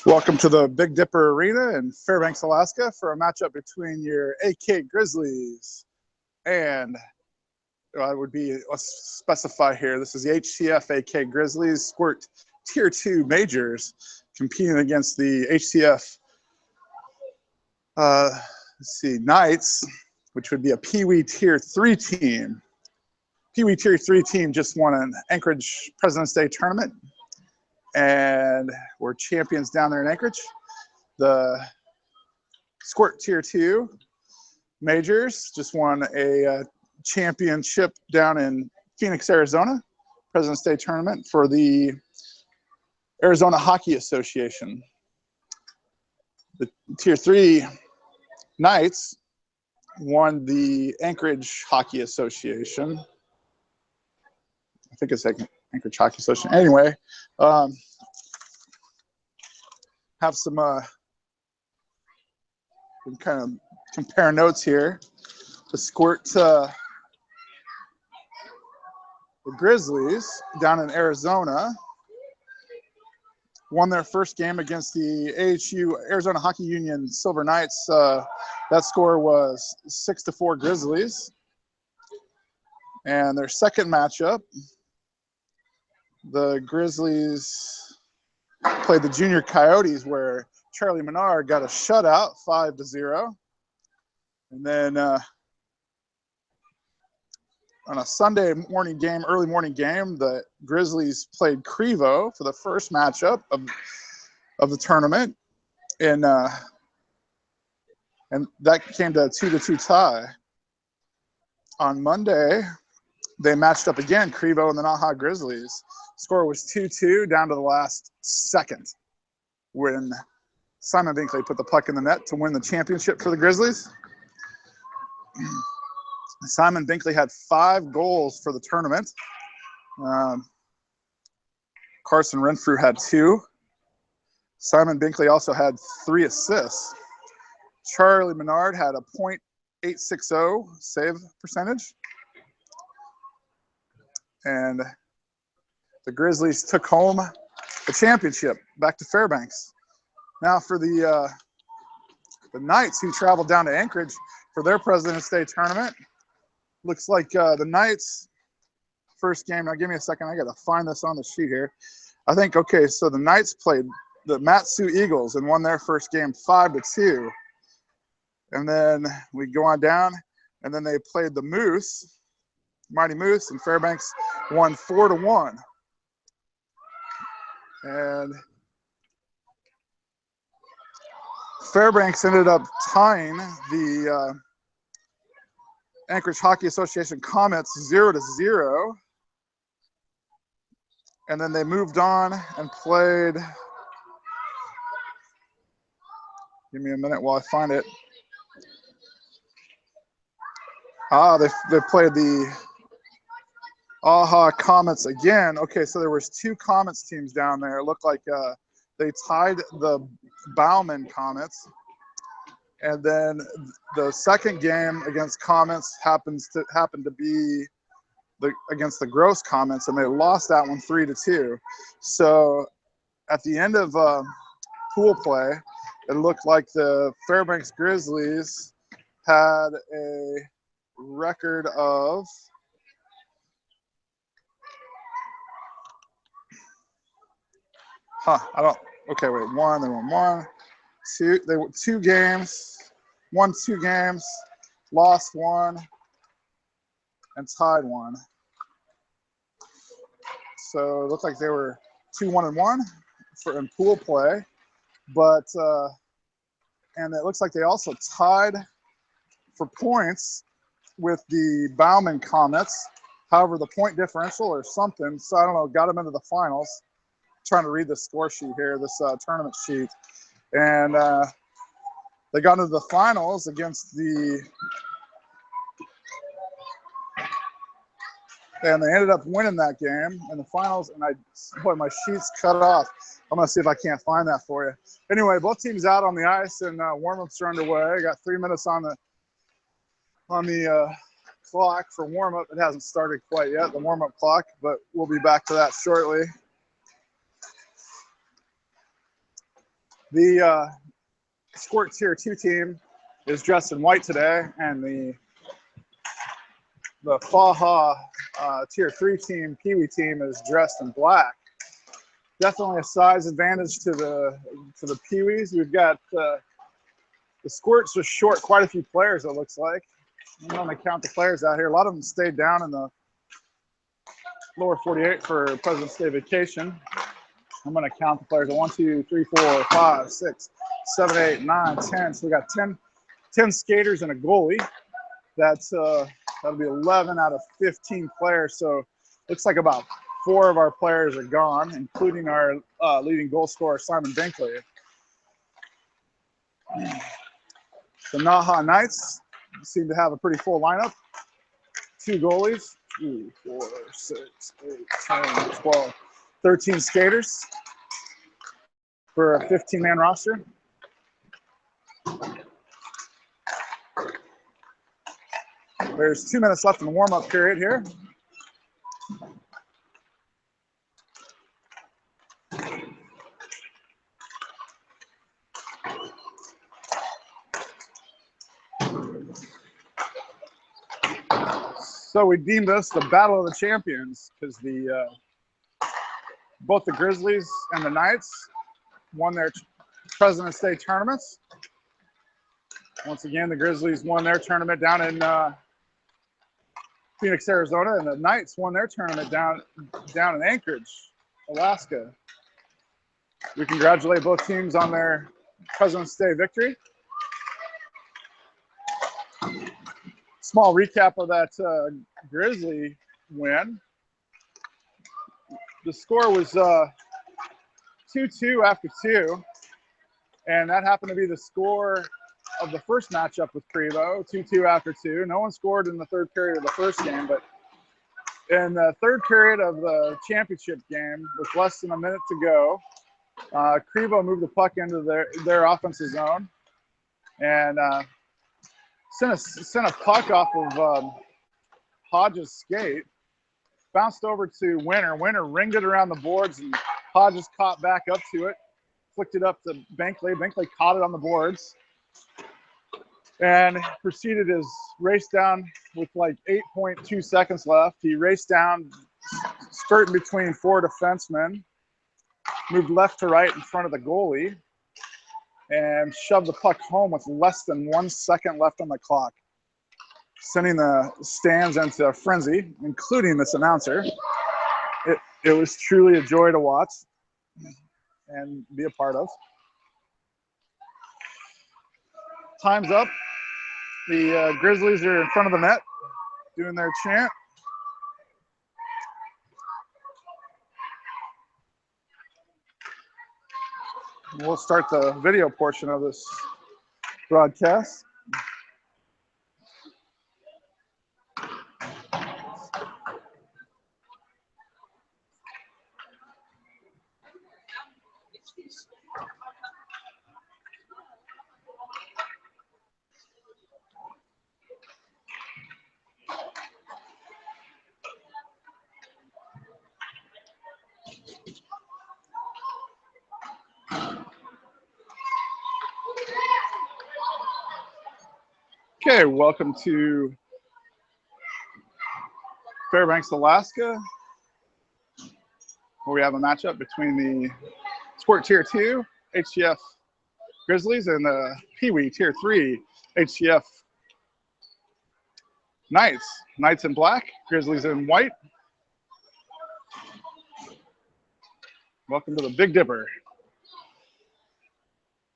Welcome to the Big Dipper Arena in Fairbanks, Alaska for a matchup between your AK Grizzlies and let's specify here, this is the HCF AK Grizzlies Squirt Tier 2 Majors competing against the HCF Knights, which would be a PeeWee Tier 3 team. PeeWee Tier 3 team just won an Anchorage President's Day tournament, and we're champions down there in Anchorage. The Squirt Tier 2 Majors just won a championship down in Phoenix, Arizona, President's Day tournament for the Arizona Hockey Association. The Tier 3 Knights won the Anchorage Hockey Association. I think it's Anchorage Hockey Association. Anyway, have some we can kind of compare notes here. The Squirt, the Grizzlies down in Arizona won their first game against the AHU Arizona Hockey Union Silver Knights. That score was 6-4 Grizzlies. And their second matchup, the Grizzlies played the Junior Coyotes, where Charlie Menard got a shutout, 5-0. And then on a Sunday morning game, early morning game, the Grizzlies played Crevo for the first matchup of the tournament, and that came to a 2-2 tie. On Monday, they matched up again, Crevo and the NAHA Grizzlies. Score was 2-2 down to the last second when Simon Binkley put the puck in the net to win the championship for the Grizzlies. Simon Binkley had 5 goals for the tournament. Carson Renfrew had 2. Simon Binkley also had 3 assists. Charlie Menard had a .860 save percentage. And the Grizzlies took home the championship back to Fairbanks. Now for the Knights, who traveled down to Anchorage for their President's Day tournament. Looks like the Knights' first game. Now give me a second. I got to find this on the sheet here. I think, okay, so the Knights played the Matsu Eagles and won their first game 5-2. And then we go on down, and then they played the Moose, Mighty Moose, and Fairbanks won 4-1. And Fairbanks ended up tying the Anchorage Hockey Association Comets 0-0. And then they moved on and played. Give me a minute while I find it. They played the NAHA Comets again. Okay, so there was 2 Comets teams down there. It looked like they tied the Bauman Comets. And then the second game against Comets happened to be against the Gross Comets, and they lost that one 3-2. So at the end of pool play, it looked like the Fairbanks Grizzlies had a record of okay, wait, they won 1, 2, they won 2 games, won 2 games, lost 1, and tied 1. So it looked like they were 2-1-1 in pool play, but and it looks like they also tied for points with the Bauman Comets. However, the point differential or something, so I don't know, got them into the finals. Trying to read the score sheet here, this tournament sheet, and they got into the finals against and they ended up winning that game in the finals. And my sheet's cut off. I'm gonna see if I can't find that for you. Anyway, both teams out on the ice, and warm-ups are underway. I got 3 minutes on the clock for warm-up. It hasn't started quite yet, the warm-up clock, but we'll be back to that shortly. The Squirt Tier 2 team is dressed in white today, and the FAHA Tier 3 team, PeeWee team, is dressed in black. Definitely a size advantage to the PeeWees. We've got the Squirts just short quite a few players, it looks like. I'm going to count the players out here. A lot of them stayed down in the lower 48 for President's Day vacation. I'm going to count the players. 1, 2, 3, 4, 5, 6, 7, 8, 9, 10. So we got 10 skaters and a goalie. That'll be 11 out of 15 players. So looks like about 4 of our players are gone, including our leading goal scorer, Simon Binkley. The NAHA Knights seem to have a pretty full lineup. 2 goalies, 2, 4, 6, 8, 10, 12, 13 skaters for a 15-man roster. There's 2 minutes left in the warm-up period here. So we deemed this the Battle of the Champions because both the Grizzlies and the Knights won their President's Day tournaments. Once again, the Grizzlies won their tournament down in Phoenix, Arizona, and the Knights won their tournament down in Anchorage, Alaska. We congratulate both teams on their President's Day victory. Small recap of that Grizzly win. The score was 2-2 after 2, and that happened to be the score of the first matchup with Prevo, 2-2 after 2. No one scored in the third period of the first game, but in the third period of the championship game, with less than a minute to go, Prevo moved the puck into their offensive zone and sent a puck off of Hodges' skate, bounced over to Winter. Winter ringed it around the boards, and Hodges caught back up to it, flicked it up to Binkley. Binkley caught it on the boards and proceeded his race down with like 8.2 seconds left. He raced down, skirting between 4 defensemen, moved left to right in front of the goalie, and shoved the puck home with less than 1 second left on the clock, sending the stands into a frenzy, including this announcer. It was truly a joy to watch and be a part of. Time's up. The Grizzlies are in front of the net doing their chant. We'll start the video portion of this broadcast. Okay, welcome to Fairbanks, Alaska, where we have a matchup between the Squirt Tier 2 HCF Grizzlies and the PeeWee Tier 3 HCF Knights. Knights in black, Grizzlies in white. Welcome to the Big Dipper.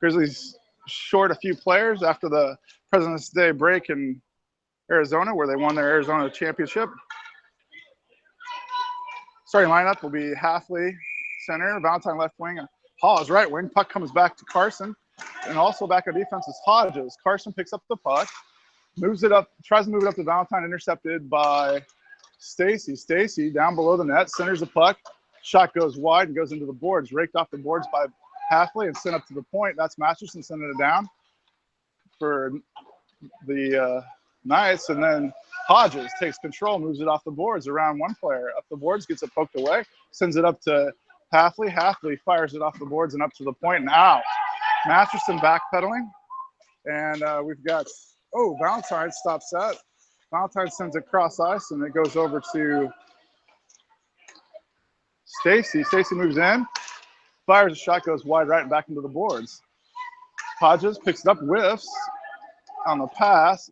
Grizzlies short a few players after the President's Day break in Arizona, where they won their Arizona championship. Starting lineup will be Halfley center, Valentine left wing, Hawes right wing. Puck comes back to Carson, and also back on defense is Hodges. Carson picks up the puck, moves it up, tries to move it up to Valentine, intercepted by Stacy. Stacy down below the net, centers the puck. Shot goes wide and goes into the boards, raked off the boards by Halfley and sent up to the point. That's Masterson sending it down for the Knights, and then Hodges takes control, moves it off the boards around one player, up the boards, gets it poked away, sends it up to Halfley. Halfley fires it off the boards and up to the point and out. Masterson backpedaling. And we've got, oh, Valentine stops that. Valentine sends it cross ice, and it goes over to Stacy. Stacy moves in, fires a shot, goes wide right and back into the boards. Hodges picks it up, whiffs on the pass,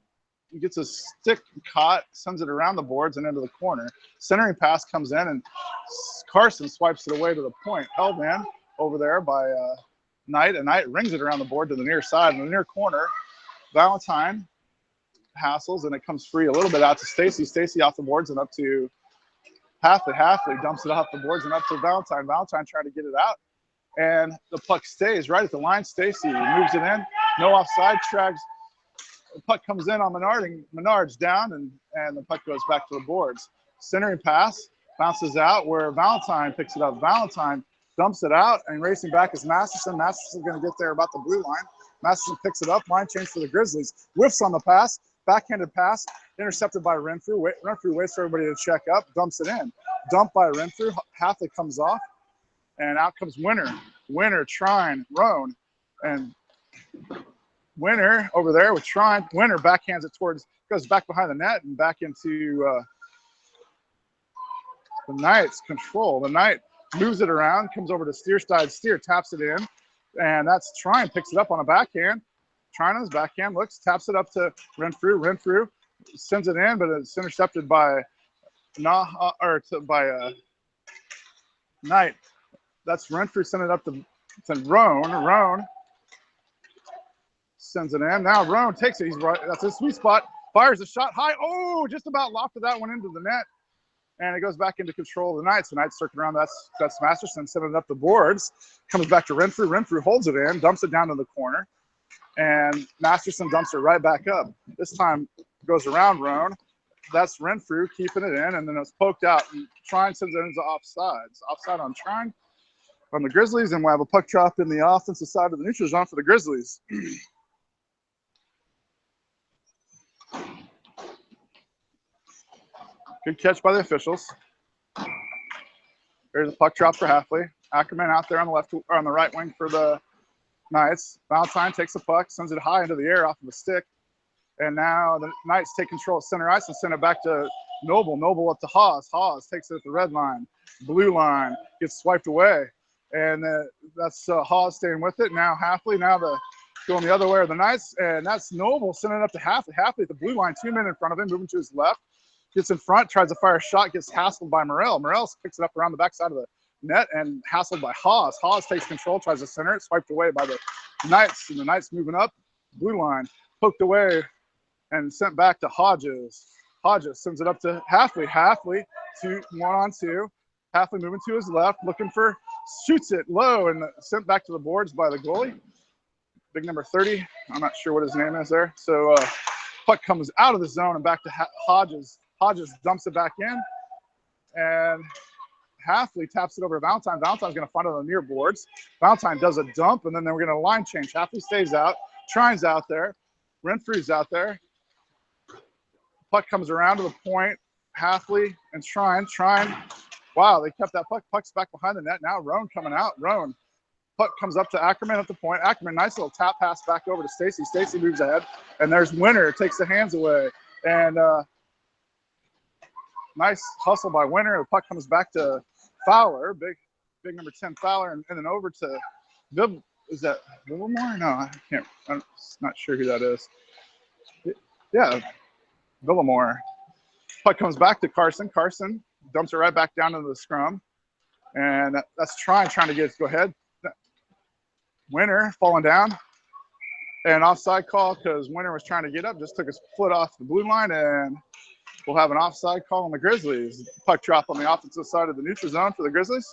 gets a stick caught, sends it around the boards and into the corner. Centering pass comes in, and Carson swipes it away to the point. Held in over there by Knight, and Knight rings it around the board to the near side. In the near corner, Valentine hassles, and it comes free a little bit out to Stacy. Stacy off the boards and up to Halfley. Halfley dumps it off the boards and up to Valentine. Valentine trying to get it out, and the puck stays right at the line. Stacy moves it in, no offside, drags. The puck comes in on Menard, and Menard's down, and the puck goes back to the boards. Centering pass bounces out where Valentine picks it up. Valentine dumps it out, and racing back is Masterson. Masterson's going to get there about the blue line. Masterson picks it up, line change for the Grizzlies. Whiffs on the pass, backhanded pass, intercepted by Renfrew. Renfrew waits for everybody to check up, dumps it in. Dumped by Renfrew, Halfley comes off, and out comes Winter. Winter, Trine, Roan, and Winter over there with Trine. Winter backhands it towards, goes back behind the net and back into the Knight's control. The Knight moves it around, comes over to Steerstein. Steer taps it in, and that's Trine, picks it up on a backhand. Trine on his backhand, looks, taps it up to Renfrew. Renfrew sends it in, but it's intercepted by NAHA, or by Knight. That's Renfrew sending it up to Roan. Roan sends it in. Now Roan takes it. He's right. That's his sweet spot. Fires a shot high. Oh, just about lofted that one into the net. And it goes back into control of the Knights. The Knights circle around. That's Masterson sending it up the boards. Comes back to Renfrew. Renfrew holds it in, dumps it down to the corner. And Masterson dumps it right back up. This time goes around Roan. That's Renfrew keeping it in, and then it's poked out. And Trine sends it into offsides. Offside on Trine from the Grizzlies, and we'll have a puck drop in the offensive side of the neutral zone for the Grizzlies. Good catch by the officials. There's a puck drop for Halfley. Ackerman out there on the left or on the right wing for the Knights. Valentine takes the puck, sends it high into the air off of a stick. And now the Knights take control of center ice and send it back to Noble. Noble up to Haas. Haas takes it at the red line. Blue line gets swiped away. And that's Haas staying with it. Now Halfley, now going the other way are the Knights. And that's Noble sending it up to Halfley. Halfley at the blue line, 2 men in front of him, moving to his left. Gets in front, tries to fire a shot, gets hassled by Morrell. Morrell picks it up around the backside of the net and hassled by Haas. Haas takes control, tries to center it, swiped away by the Knights. And the Knights moving up, blue line, poked away and sent back to Hodges. Hodges sends it up to Halfley. Halfley, 1-on-2. Halfley moving to his left, looking for, shoots it low and sent back to the boards by the goalie. Big number 30. I'm not sure what his name is there. So puck comes out of the zone and back to Hodges. Hodges dumps it back in, and Halfley taps it over to Valentine. Valentine's going to find it on the near boards. Valentine does a dump, and then we're going to line change. Halfley stays out. Trine's out there. Renfrew's out there. Puck comes around to the point. Halfley and Trine. Trine, wow, they kept that puck. Puck's back behind the net. Now Roan coming out. Roan. Puck comes up to Ackerman at the point. Ackerman, nice little tap pass back over to Stacy. Stacy moves ahead, and there's Winter, takes the hands away. And nice hustle by Winter. The puck comes back to Fowler, big number 10 Fowler, and then over to is that Villamore? No, I can't. I'm not sure who that is. Yeah, Villamore. Puck comes back to Carson. Carson dumps it right back down into the scrum, and that's trying to get it to go ahead. Winter falling down, and offside call because Winter was trying to get up, just took his foot off the blue line, and we'll have an offside call on the Grizzlies. Puck drop on the offensive side of the neutral zone for the Grizzlies.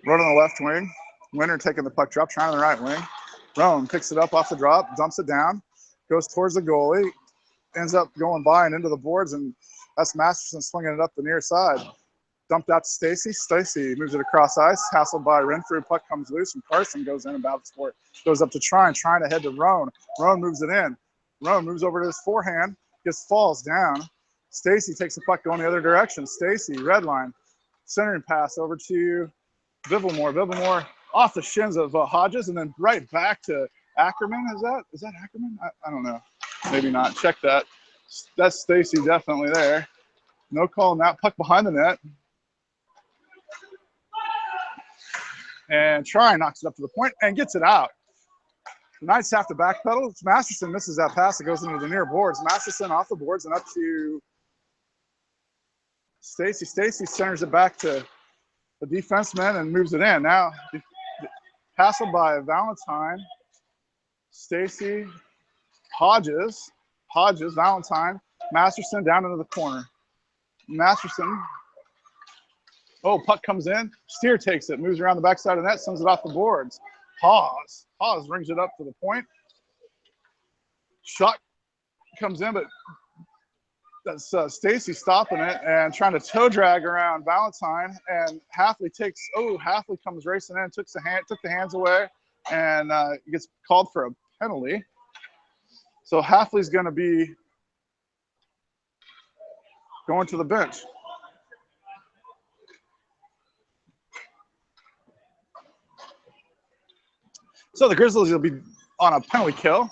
Roan on the left wing. Winter taking the puck drop, trying on the right wing. Roan picks it up off the drop, dumps it down, goes towards the goalie, ends up going by and into the boards, and that's Masterson swinging it up the near side. Dumped out to Stacy. Stacy moves it across ice, hassled by Renfrew. Puck comes loose, and Carson goes in and battles for it. Goes up to Trine to head to Roan. Roan moves it in. Roan moves over to his forehand, falls down. Stacy takes the puck going the other direction. Stacy, red line, centering pass over to Vivilmore. Vivilmore off the shins of Hodges and then right back to Ackerman. Is that Ackerman? I don't know. Maybe not. Check that. That's Stacy definitely there. No call on that. Puck behind the net. And Try knocks it up to the point and gets it out. The Knights have to backpedal. Masterson misses that pass. It goes into the near boards. Masterson off the boards and up to Stacy. Stacy centers it back to the defenseman and moves it in. Now, hassled by Valentine, Stacy, Hodges, Valentine, Masterson down into the corner. Masterson. Oh, puck comes in. Steer takes it, moves around the backside of the net, sends it off the boards. Hawes brings it up to the point. Shot comes in, but that's Stacy stopping it and trying to toe drag around Valentine. And Halfley comes racing in, took the hands away, and gets called for a penalty. So Halfley's going to be going to the bench. So the Grizzlies will be on a penalty kill.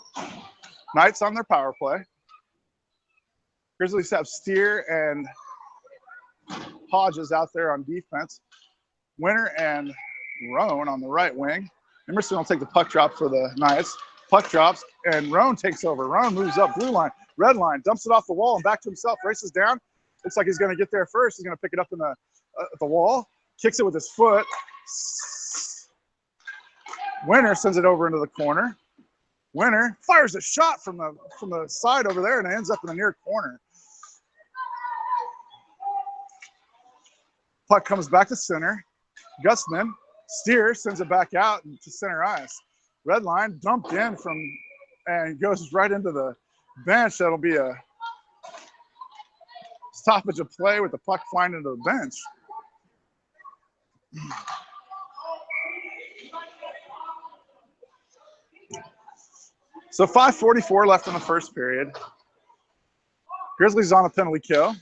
Knights on their power play. Grizzlies have Steer and Hodges out there on defense. Winter and Roan on the right wing. Emerson will take the puck drop for the Knights. Puck drops, and Roan takes over. Roan moves up blue line, red line, dumps it off the wall and back to himself, races down. Looks like he's going to get there first. He's going to pick it up in the at the wall, kicks it with his foot. Winter sends it over into the corner. Winter fires a shot from the side over there, and it ends up in the near corner. Puck comes back to center. Gustman, Steer sends it back out to center ice. Red line dumped in and goes right into the bench. That'll be a stoppage of play with the puck flying into the bench. So 5:44 left in the first period. Grizzlies on a penalty kill.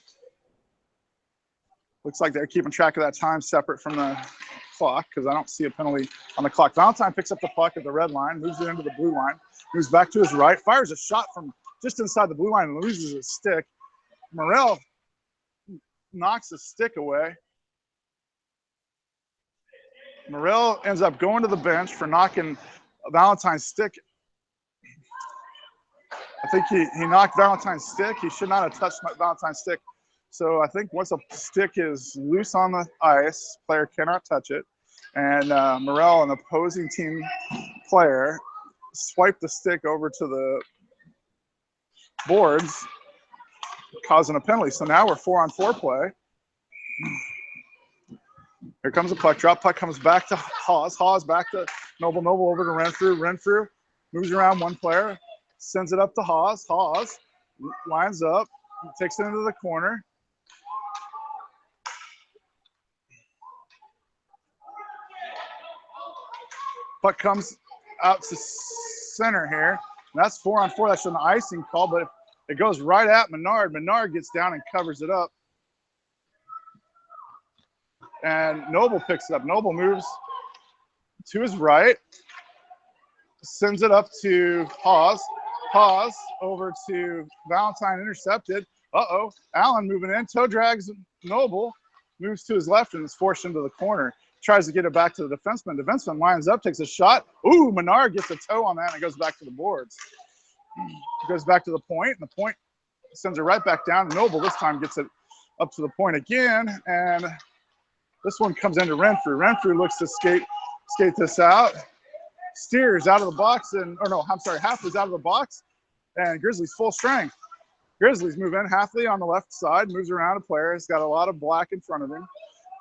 Looks like they're keeping track of that time separate from the clock because I don't see a penalty on the clock. Valentine picks up the puck at the red line, moves it into the blue line, moves back to his right, fires a shot from just inside the blue line and loses his stick. Morrell knocks the stick away. Morrell ends up going to the bench for knocking Valentine's stick. I think he knocked Valentine's stick. He should not have touched Valentine's stick. So I think once a stick is loose on the ice, player cannot touch it. And Morrell, an opposing team player, swiped the stick over to the boards, causing a penalty. So now we're 4-on-4 play. Here comes a puck drop. Puck comes back to Hawes. Hawes back to Noble. Noble over to Renfrew. Renfrew moves around one player, sends it up to Hawes. Hawes lines up, takes it into the corner. Puck comes out to center here. And that's 4-on-4. That's an icing call, but it goes right at Menard. Menard gets down and covers it up. And Noble picks it up. Noble moves to his right, sends it up to Hawes. Hawes over to Valentine, intercepted. Allen moving in, toe drags Noble, moves to his left and is forced into the corner. Tries to get it back to the defenseman. Defenseman lines up, takes a shot. Ooh, Menard gets a toe on that and it goes back to the boards. It goes back to the point, and the point sends it right back down. Noble this time gets it up to the point again, and this one comes into Renfrew. Renfrew looks to skate this out. Steers out of the box, Halfley's out of the box, and Grizzlies full strength. Grizzlies move in. Halfley on the left side, moves around a player. He's got a lot of black in front of him.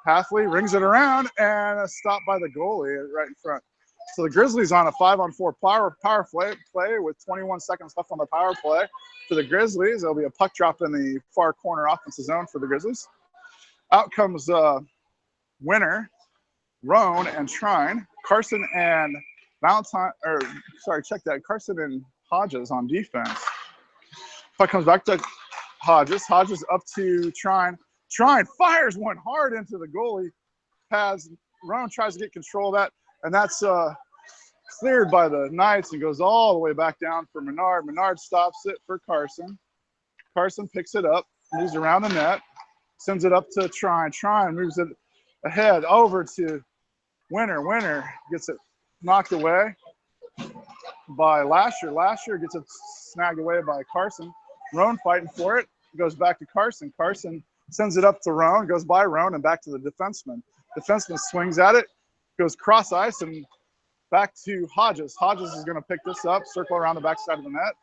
Halfley rings it around, and a stop by the goalie right in front. So the Grizzlies on a 5-on-4 power play with 21 seconds left on the power play. For the Grizzlies, there'll be a puck drop in the far corner offensive zone for the Grizzlies. Out comes Winter, Roan, and Trine. Carson and Carson and Hodges on defense. Puck comes back to Hodges up to Trine. Trine fires one hard into the goalie pads. Roan tries to get control of that, and that's cleared by the Knights and goes all the way back down for Menard. Menard stops it for Carson. Carson picks it up, moves around the net, sends it up to Trine. Trine moves it ahead over to Winter. Winter gets it knocked away by Lasher. Lasher gets it snagged away by Carson. Roan fighting for it. Goes back to Carson. Carson sends it up to Roan, goes by Roan and back to the defenseman. Defenseman swings at it, goes cross ice and back to Hodges. Hodges is going to pick this up, circle around the backside of the net.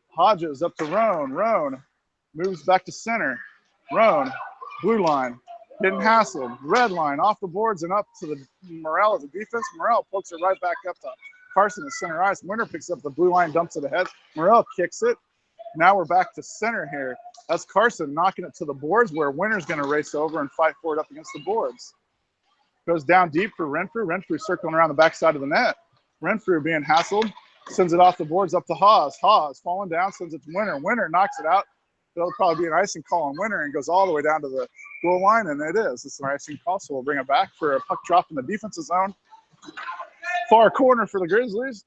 Hodges up to Roan. Roan moves back to center. Roan, blue line, getting hassled. Red line off the boards and up to the Morel of the defense. Morel pokes it right back up to Carson at center ice. Winter picks up the blue line, dumps it ahead. Morel kicks it. Now we're back to center here. That's Carson knocking it to the boards where Winter's going to race over and fight for it up against the boards. Goes down deep for Renfrew. Renfrew circling around the backside of the net. Renfrew being hassled. Sends it off the boards up to Haas. Haas falling down, sends it to Winter. Winter knocks it out. There'll probably be an icing call on Winter and goes all the way down to the goal line, and it is. It's an icing call, so we'll bring it back for a puck drop in the defensive zone. Far corner for the Grizzlies.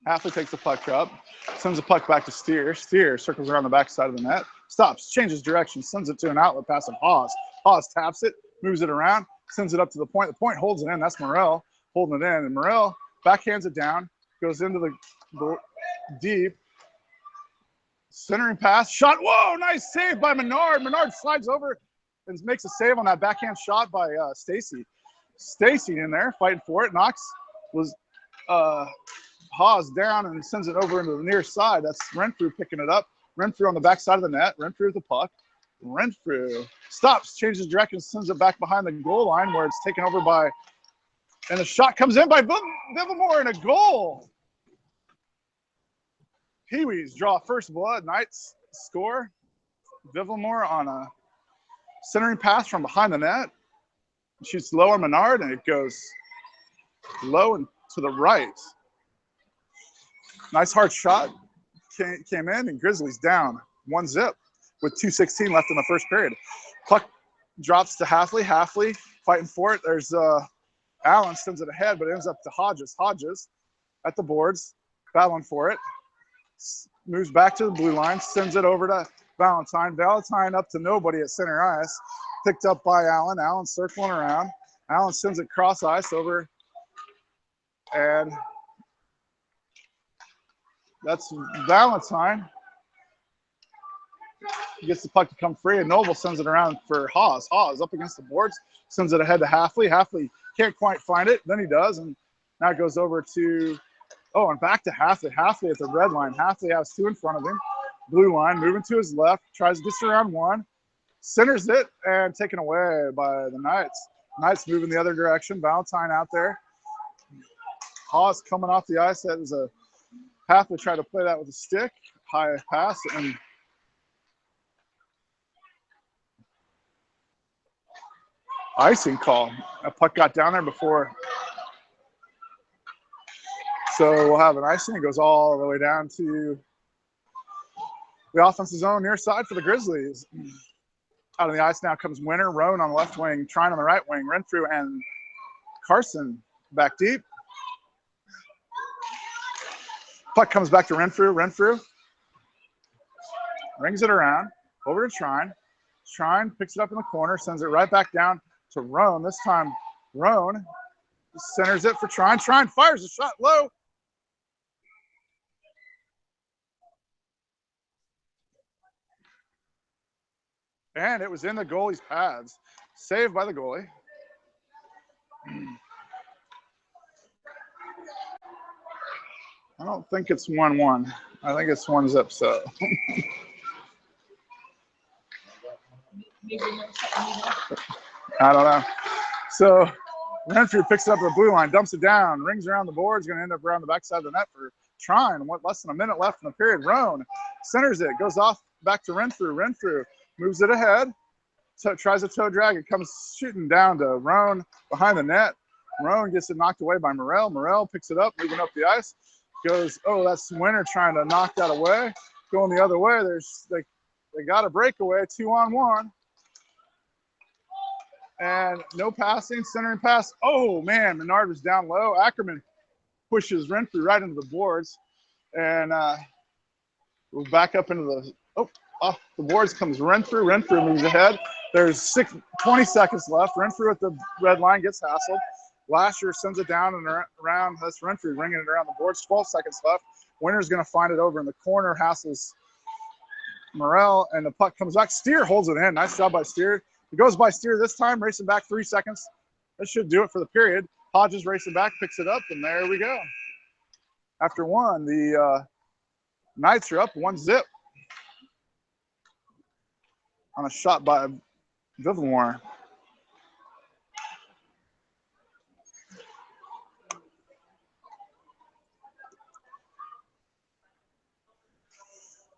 Halfley takes the puck up, sends the puck back to Steer. Steer circles around the backside of the net, stops, changes direction, sends it to an outlet pass of Haas. Haas taps it, moves it around, sends it up to the point. The point holds it in. That's Morel holding it in. And Morel backhands it down, goes into the deep. Centering pass, shot. Whoa, nice save by Menard. Menard slides over and makes a save on that backhand shot by Stacy. Stacy in there fighting for it. Knox was Haas down and sends it over into the near side. That's Renfrew picking it up. Renfrew on the backside of the net. Renfrew with the puck. Renfrew stops, changes direction, sends it back behind the goal line where it's taken over by, and the shot comes in by Livermore and a goal. PeeWees draw first blood. Knights score. Livermore on a centering pass from behind the net. Shoots low on Menard and it goes low and to the right. Nice hard shot came in and Grizzlies down 1-0 with 2:16 left in the first period. Puck drops to Halfley. Halfley fighting for it. There's Allen sends it ahead, but it ends up to Hodges. Hodges at the boards, battling for it. Moves back to the blue line, sends it over to Valentine. Valentine up to nobody at center ice. Picked up by Allen. Allen circling around. Allen sends it cross ice over. And that's Valentine. He gets the puck to come free, and Noble sends it around for Haas. Haas up against the boards, sends it ahead to Halfley. Halfley can't quite find it. Then he does, and now it goes over to, and back to Halfley. Halfley at the red line. Halfley has two in front of him. Blue line, moving to his left, tries to get around one, centers it, and taken away by the Knights. Knights moving the other direction. Valentine out there. Haas coming off the ice. That is a Halfley tried to play that with a stick. High pass, and icing call. A puck got down there before. So we'll have an icing. It goes all the way down to the offensive zone near side for the Grizzlies. Out of the ice now comes Winter. Roan on the left wing, Trine on the right wing. Renfrew and Carson back deep. Puck comes back to Renfrew. Renfrew rings it around over to Trine. Trine picks it up in the corner, sends it right back down to Roan. This time, Roan centers it for Trine. Trine fires a shot low. And it was in the goalie's pads. Saved by the goalie. I don't think it's 1-1. I think it's 1-0. So. I don't know. So Renfrew picks it up at the blue line, dumps it down, rings around the boards, going to end up around the backside of the net for Trine. Less than a minute left in the period. Roan centers it, goes off back to Renfrew. Renfrew moves it ahead. So tries a toe drag. It comes shooting down to Roan behind the net. Roan gets it knocked away by Morel. Morel picks it up, moving up the ice. Goes, oh, that's Winter trying to knock that away. Going the other way. They got a breakaway, 2-on-1. And no passing, centering pass. Oh, man, Menard was down low. Ackerman pushes Renfrew right into the boards. And we're back up into the, off the boards comes Renfrew. Renfrew moves ahead. There's 20 seconds left. Renfrew at the red line gets hassled. Lasher sends it down and around. That's Renfrew ringing it around the boards. 12 seconds left. Winter's going to find it over in the corner. Hassles Morel, and the puck comes back. Steer holds it in. Nice job by Steer. It goes by Steer this time, racing back 3 seconds. That should do it for the period. Hodges racing back, picks it up, and there we go. After one, the Knights are up 1-0 on a shot by Vivamore.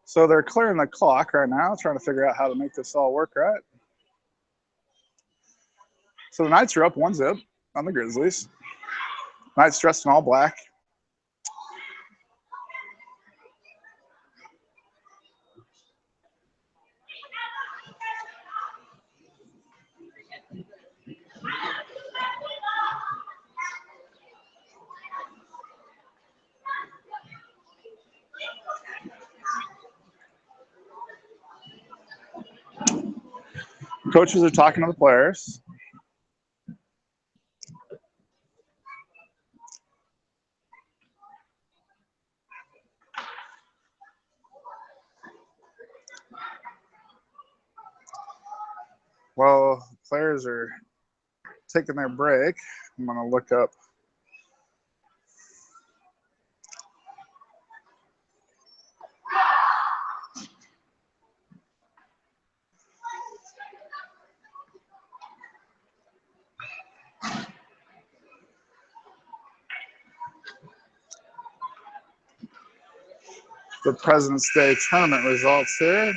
So they're clearing the clock right now, trying to figure out how to make this all work right. So the Knights are up 1-0 on the Grizzlies. Knights dressed in all black. Coaches are talking to the players. Well, players are taking their break. I'm going to look up. The President's Day tournament results here.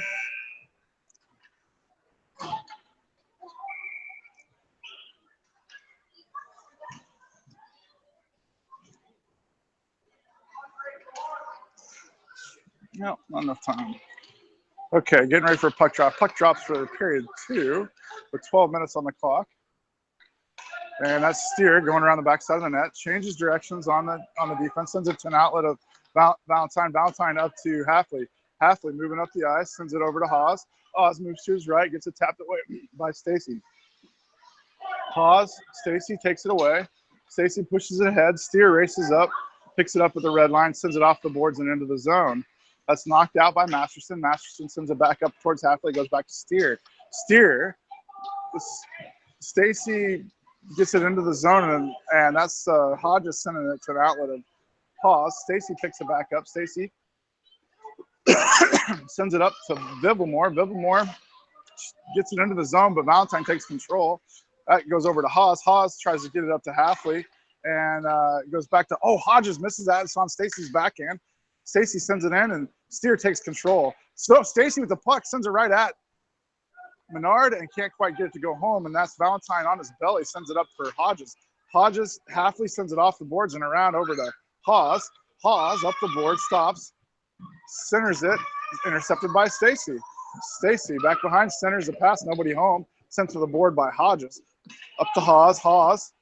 No, not enough time. Okay, getting ready for a puck drop. Puck drops for period 2 with 12 minutes on the clock. And that's Steer going around the backside of the net. Changes directions on the defense. Sends it to an outlet of Valentine. Valentine up to Halfley. Halfley moving up the ice. Sends it over to Haas. Haas moves to his right. Gets it tapped away by Stacy. Haas. Stacy takes it away. Stacy pushes it ahead. Steer races up. Picks it up at the red line. Sends it off the boards and into the zone. That's knocked out by Masterson. Masterson sends it back up towards Halfley. Goes back to Steer. Steer. Stacy gets it into the zone, and that's Hodges sending it to an outlet of Haas. Stacy picks it back up. Stacy sends it up to Vivamore. Vivamore gets it into the zone, but Valentine takes control. That goes over to Haas. Haas tries to get it up to Halfley, and it goes back to, Hodges misses that. It's on Stacy's backhand. Stacy sends it in, and Steer takes control. So Stacy with the puck sends it right at Menard and can't quite get it to go home, and that's Valentine on his belly, sends it up for Hodges. Hodges, Halfley sends it off the boards and around over to Haas. Haas up the board, stops, centers it, intercepted by Stacy. Stacy back behind, centers the pass, nobody home, sent to the board by Hodges. Up to Haas. Haas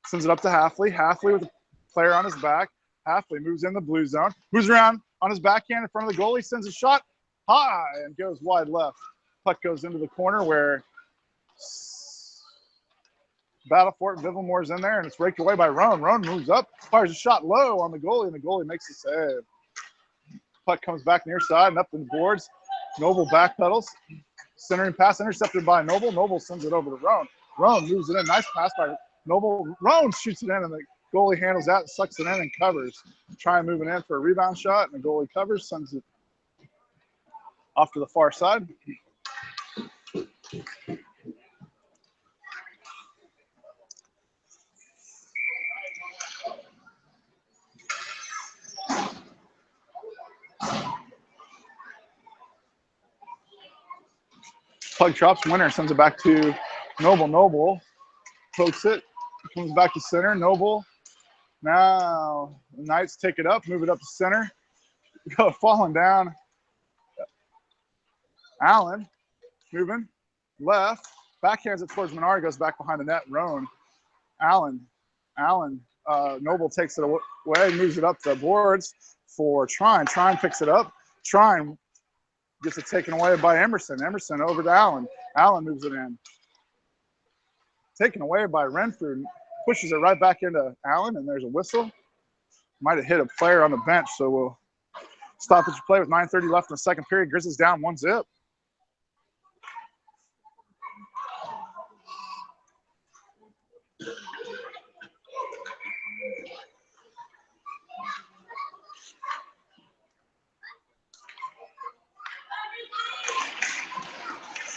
sends it up to Halfley. Halfley with a player on his back. Halfley moves in the blue zone, moves around on his backhand in front of the goalie, sends a shot high and goes wide left. Puck goes into the corner where Battlefort Vivamore's in there, and it's raked away by Roan. Roan moves up, fires a shot low on the goalie, and the goalie makes the save. Puck comes back near side and up the boards. Noble backpedals. Centering pass intercepted by Noble. Noble sends it over to Roan. Roan moves it in. Nice pass by Noble. Roan shoots it in, and the goalie handles that, sucks it in, and covers. Try and move it in for a rebound shot, and the goalie covers, sends it off to the far side. Puck drops, Winner sends it back to Noble. Noble pokes it, comes back to center. Noble. Now the Knights take it up, move it up to center. Go falling down. Allen moving left, backhands it towards Menard, goes back behind the net. Roan. Allen. Noble takes it away, moves it up the boards for Trine. Trine picks it up. Trine gets it taken away by Emerson. Emerson over to Allen. Allen moves it in. Taken away by Renfrew. Pushes it right back into Allen, and there's a whistle. Might have hit a player on the bench, so we'll stop at your play with 9:30 left in the second period. Grizzlies down 1-0.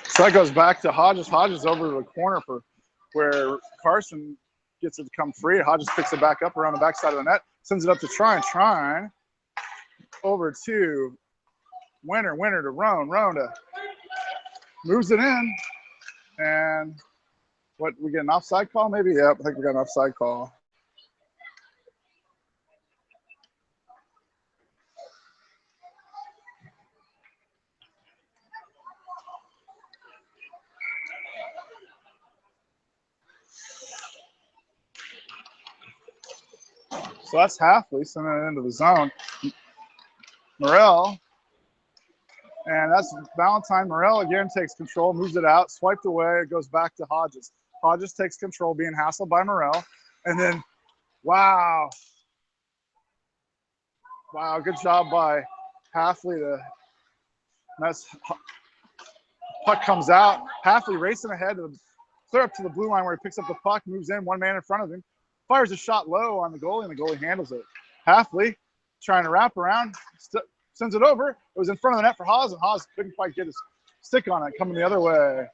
So that goes back to Hodges. Hodges over to the corner for where Carson gets it to come free. Hodges picks it back up around the backside of the net, sends it up to Trine. Trine over to Winner. Winner to Roan. Roan to moves it in. And what, we get an offside call maybe? Yep, I think we got an offside call. So that's Halfley sending it into the zone. Morel, and that's Valentine. Morel again takes control, moves it out, swiped away, it goes back to Hodges. Hodges takes control, being hassled by Morel. And then, wow, good job by Halfley to mess. Puck comes out. Halfley racing ahead to clear up to the blue line where he picks up the puck, moves in, one man in front of him. Fires a shot low on the goalie, and the goalie handles it. Halfley trying to wrap around, sends it over. It was in front of the net for Haas, and Haas couldn't quite get his stick on it, coming the other way.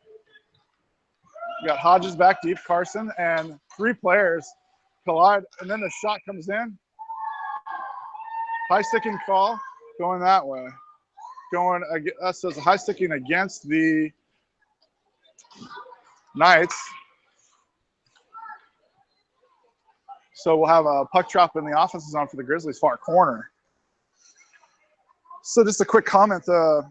You got Hodges back deep, Carson, and three players collide, and then the shot comes in. High sticking call going that way. So it's a high sticking against the Knights. So we'll have a puck drop in the offensive zone for the Grizzlies far corner. So just a quick comment. The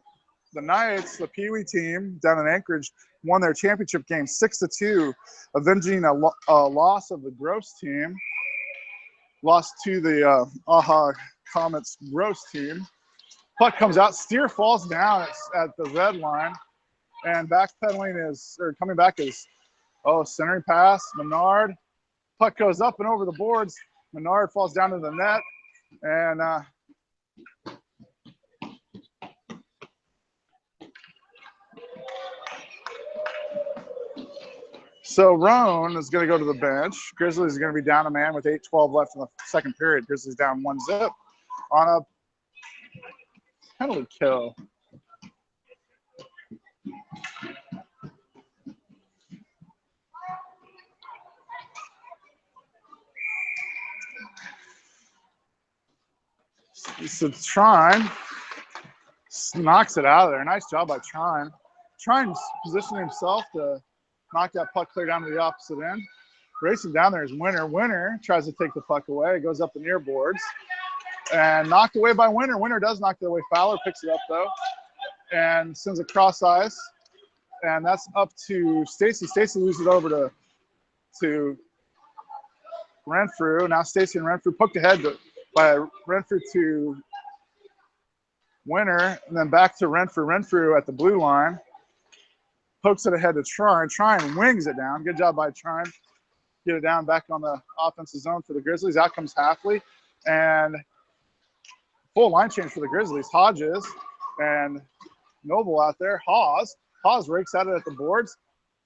Knights, the PeeWee team down in Anchorage, won their championship game 6-2, avenging a loss of the Gross team. Lost to the NAHA Comets Gross team. Puck comes out. Steer falls down at the red line. And coming back is, centering pass, Menard. Puck goes up and over the boards. Menard falls down to the net. And so Roan is going to go to the bench. Grizzlies are going to be down a man with 8:12 left in the second period. Grizzlies down 1-0 on a penalty kill. So Trine knocks it out of there. Nice job by Trine. Trine's positioning himself to knock that puck clear down to the opposite end. Racing down there is Winner. Winner tries to take the puck away. It goes up the near boards. And knocked away by Winner. Winner does knock it away. Fowler picks it up, though, and sends it cross ice. And that's up to Stacy. Stacy loses it over to Renfrew. Now Stacy and Renfrew poked ahead by Renfrew to Winner, and then back to Renfrew. Renfrew at the blue line. Pokes it ahead to Trine. Trine wings it down. Good job by Trine. Get it down back on the offensive zone for the Grizzlies. Out comes Halfley. And full line change for the Grizzlies. Hodges and Noble out there. Haas rakes at it at the boards.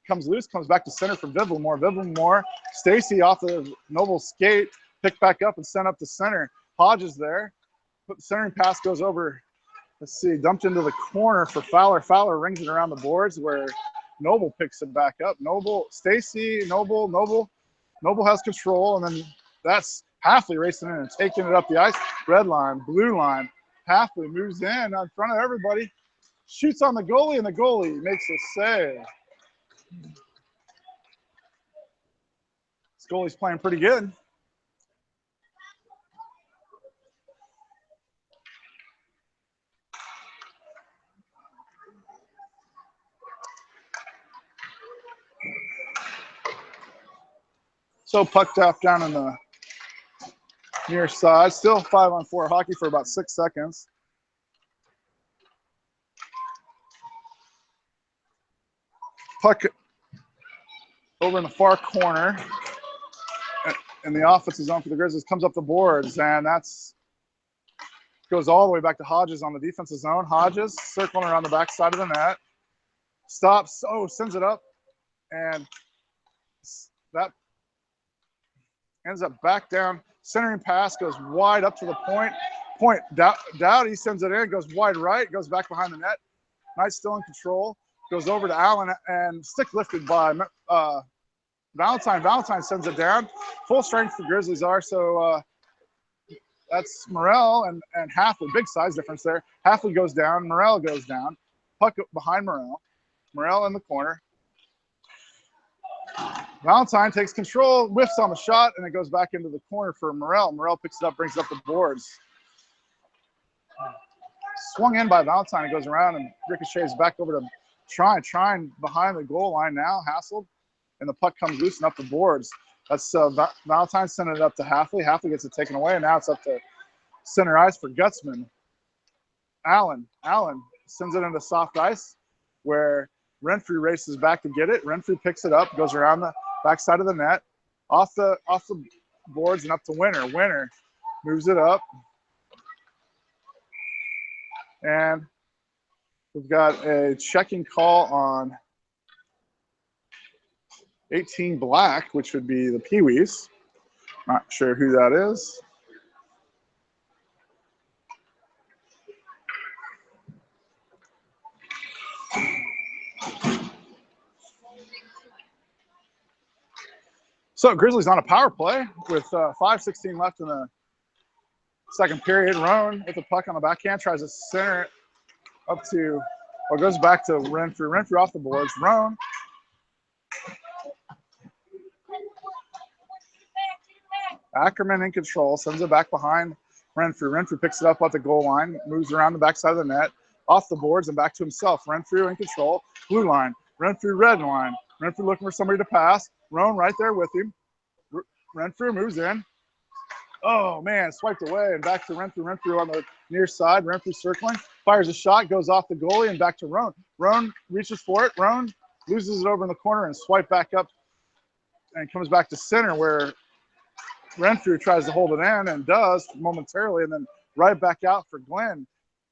Comes loose, comes back to center for Vivlemore. Vivlemore, Stacy off of Noble's skate. Picked back up and sent up to center. Hodges there. Centering pass goes over. Let's see, dumped into the corner for Fowler. Fowler rings it around the boards where Noble picks it back up. Stacy, Noble has control, and then that's Halfley racing in and taking it up the ice. Red line, blue line. Halfley moves in front of everybody. shoots on the goalie, and the goalie makes a save. This goalie's playing pretty good. So puck tap down in the near side. Still 5-on-4 hockey for about 6 seconds. Puck over in the far corner in the offensive zone for the Grizzlies, comes up the boards, and that's goes all the way back to Hodges on the defensive zone. Hodges circling around the backside of the net, stops, sends it up, and that ends up back down. Centering pass goes wide up to the point. Dowdy sends it in, goes wide right, goes back behind the net. Knights still in control. Goes over to Allen, and stick lifted by Valentine. Valentine sends it down. Full strength the Grizzlies are, so that's Morrell and Halfley. Big size difference there. Halfley goes down, Morrell goes down. Puck behind Morrell. Morrell in the corner. Valentine takes control, whiffs on the shot, and it goes back into the corner for Morrell. Morrell picks it up, brings it up the boards. Swung in by Valentine. It goes around and ricochets back over to Trying behind the goal line now, hassled, and the puck comes loose and up the boards. That's Valentine sending it up to Halfley. Halfley gets it taken away, and now it's up to center ice for Gutzman. Allen sends it into soft ice where Renfrew races back to get it. Renfrew picks it up, goes around the backside of the net, off the boards and up to Winter. Winter moves it up, and we've got a checking call on 18 Black, which would be the PeeWees. Not sure who that is. So Grizzlies on a power play with 5:16 left in the second period. Roan with the puck on the backhand tries to center it up to, well, goes back to Renfrew. Renfrew off the boards. Roan. Ackerman in control, sends it back behind Renfrew. Renfrew picks it up at the goal line, moves around the backside of the net, off the boards and back to himself. Renfrew in control, blue line. Renfrew red line. Renfrew looking for somebody to pass. Roan right there with him. Renfrew moves in. Oh, man, swiped away and back to Renfrew. Renfrew on the near side. Renfrew circling. Fires a shot, goes off the goalie and back to Roan. Roan reaches for it. Roan loses it over in the corner and swipe back up and comes back to center where Renfrew tries to hold it in and does momentarily, and then right back out for Glenn.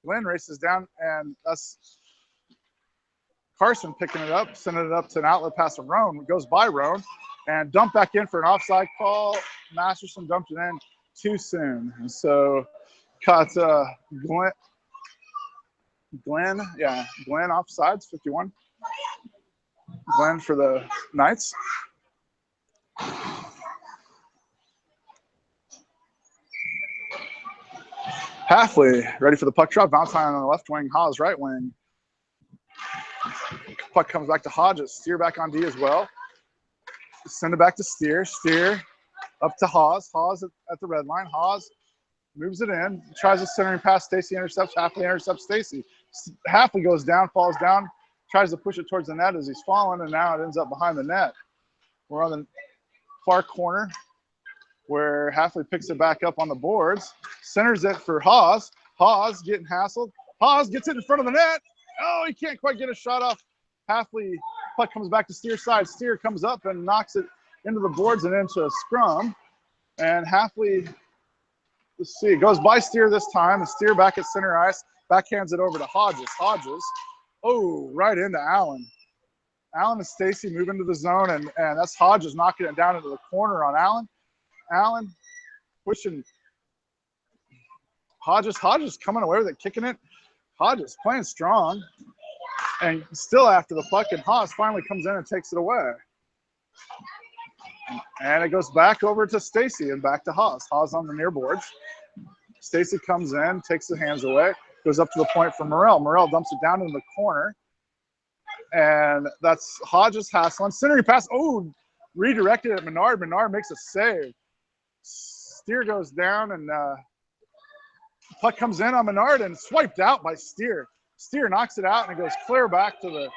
Glenn races down, and that's Carson picking it up, sending it up to an outlet pass of Roan. It goes by Roan and dumped back in for an offside call. Masterson dumped it in too soon. And so caught Glenn offsides, 51. Glenn for the Knights. Halfley ready for the puck drop. Valentine on the left wing, Haas right wing. Puck comes back to Hodges. Steer back on D as well. Send it back to Steer. Steer up to Haas. Haas at the red line. Haas moves it in. Tries to centering pass. Stacy intercepts. Halfley intercepts Stacy. Halfley goes down, falls down. Tries to push it towards the net as he's falling, and now it ends up behind the net. We're on the far corner where Halfley picks it back up on the boards. Centers it for Haas. Haas getting hassled. Haas gets it in front of the net. Oh, he can't quite get a shot off. Halfley, puck comes back to Steer's side. Steer comes up and knocks it into the boards and into a scrum. And Halfley, let's see, goes by Steer this time. And Steer back at center ice. Backhands it over to Hodges. Hodges, right into Allen. Allen and Stacy move into the zone, and that's Hodges knocking it down into the corner on Allen. Allen pushing Hodges. Hodges coming away with it, kicking it. Hodges playing strong and still after the puck, and Haas finally comes in and takes it away. And it goes back over to Stacy and back to Haas. Haas on the near boards. Stacy comes in, takes the hands away. Goes up to the point for Morrell. Morrell dumps it down into the corner. And that's Hodges hassling. Centering pass. Oh, redirected at Menard. Menard makes a save. Steer goes down, and puck comes in on Menard and swiped out by Steer. Steer knocks it out, and it goes clear back to the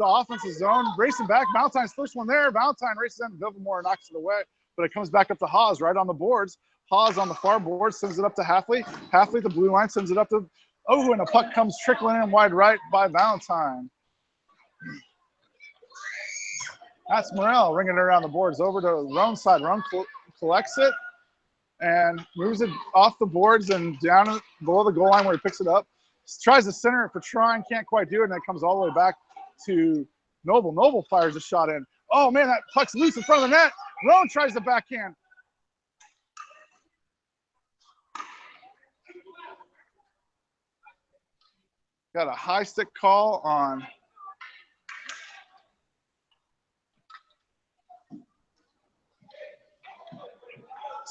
offensive zone. Racing back. Valentine's first one there. Valentine races in. Villamore knocks it away, but it comes back up to Haas right on the boards. Haas on the far board sends it up to Halfley. Halfley, the blue line, sends it up to oh, and a puck comes trickling in wide right by Valentine. That's Morrell ringing it around the boards over to Roan's side. Roan collects it and moves it off the boards and down below the goal line where he picks it up. Tries to center it for trying, can't quite do it, and then comes all the way back to Noble. Noble fires a shot in. Oh, man, that puck's loose in front of the net. Roan tries the backhand. Got a high stick call on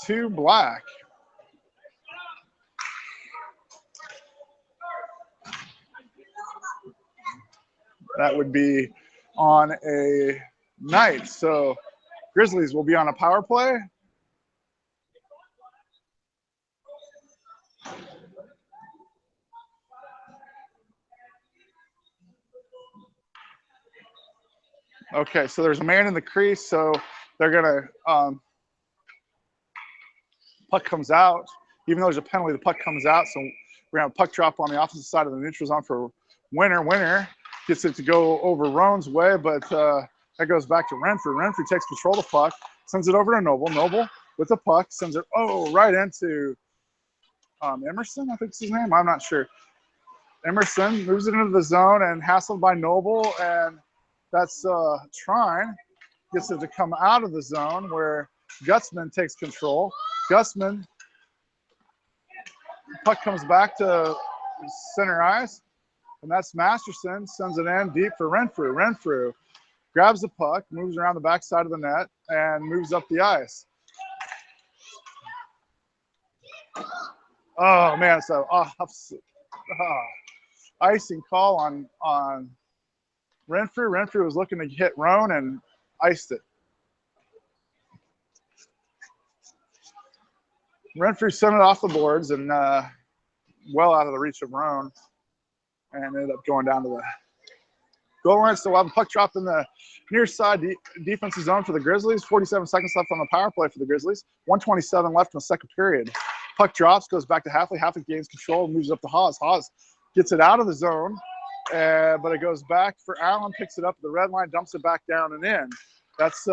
two black. That would be on a night. So Grizzlies will be on a power play. Okay, so there's a man in the crease, so they're gonna puck comes out. Even though there's a penalty, the puck comes out. So we're gonna have a puck drop on the opposite side of the neutral zone for Winner. Winner gets it to go over Roan's way, but that goes back to Renfrew. Renfrew takes control of the puck, sends it over to Noble. Noble with the puck sends it right into Emerson, I think is his name. I'm not sure. Emerson moves it into the zone and hassled by Noble, and that's Trine gets it to come out of the zone where Gutzman takes control. Gutzman, puck comes back to center ice, and that's Masterson, sends it in deep for Renfrew. Renfrew grabs the puck, moves around the backside of the net, and moves up the ice. Oh, man, it's an icing call on Renfrew. Renfrew was looking to hit Roan and iced it. Renfrew sent it off the boards and well out of the reach of Roan, and ended up going down to the goal line. So we'll have a puck drop in the near side defensive zone for the Grizzlies. 47 seconds left on the power play for the Grizzlies. 1:27 left in the second period. Puck drops, goes back to Halfley. Halfley gains control, moves up to Haas. Haas gets it out of the zone, but it goes back for Allen, picks it up at the red line, dumps it back down and in. That's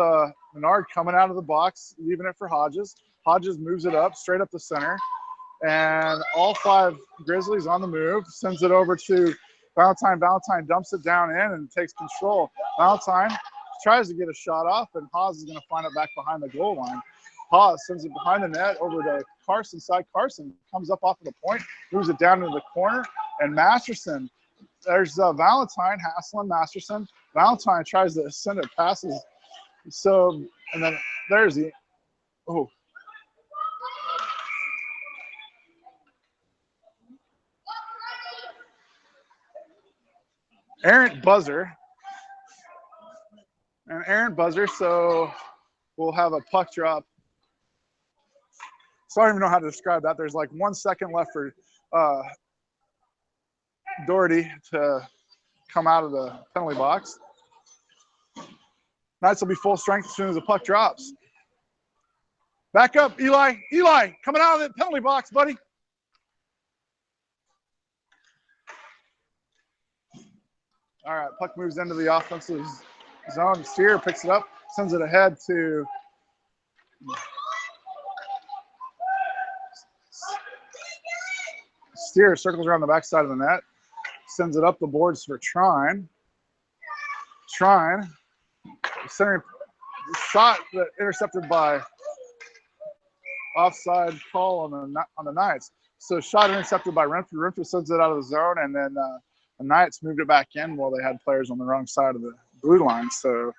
Menard coming out of the box, leaving it for Hodges. Hodges moves it up, straight up the center. And all five Grizzlies on the move, sends it over to Valentine. Valentine dumps it down in and takes control. Valentine tries to get a shot off, and Haas is going to find it back behind the goal line. Haas sends it behind the net over to Carson's side. Carson comes up off of the point, moves it down into the corner, and Masterson. There's Valentine hassling Masterson. Valentine tries to send it passes. So, and then there's the, oh. Errant buzzer. An errant buzzer, so we'll have a puck drop. So I don't even know how to describe that. There's like 1 second left for Doherty to come out of the penalty box. Knights will be full strength as soon as the puck drops. Back up, Eli. Eli, coming out of the penalty box, buddy. All right, puck moves into the offensive zone. Steer picks it up, sends it ahead to Steer, circles around the backside of the net, sends it up the boards for Trine. Trine, center shot that intercepted by offside call on the Knights. So shot intercepted by Renfrew. Renfrew sends it out of the zone, and then the Knights moved it back in while they had players on the wrong side of the blue line. So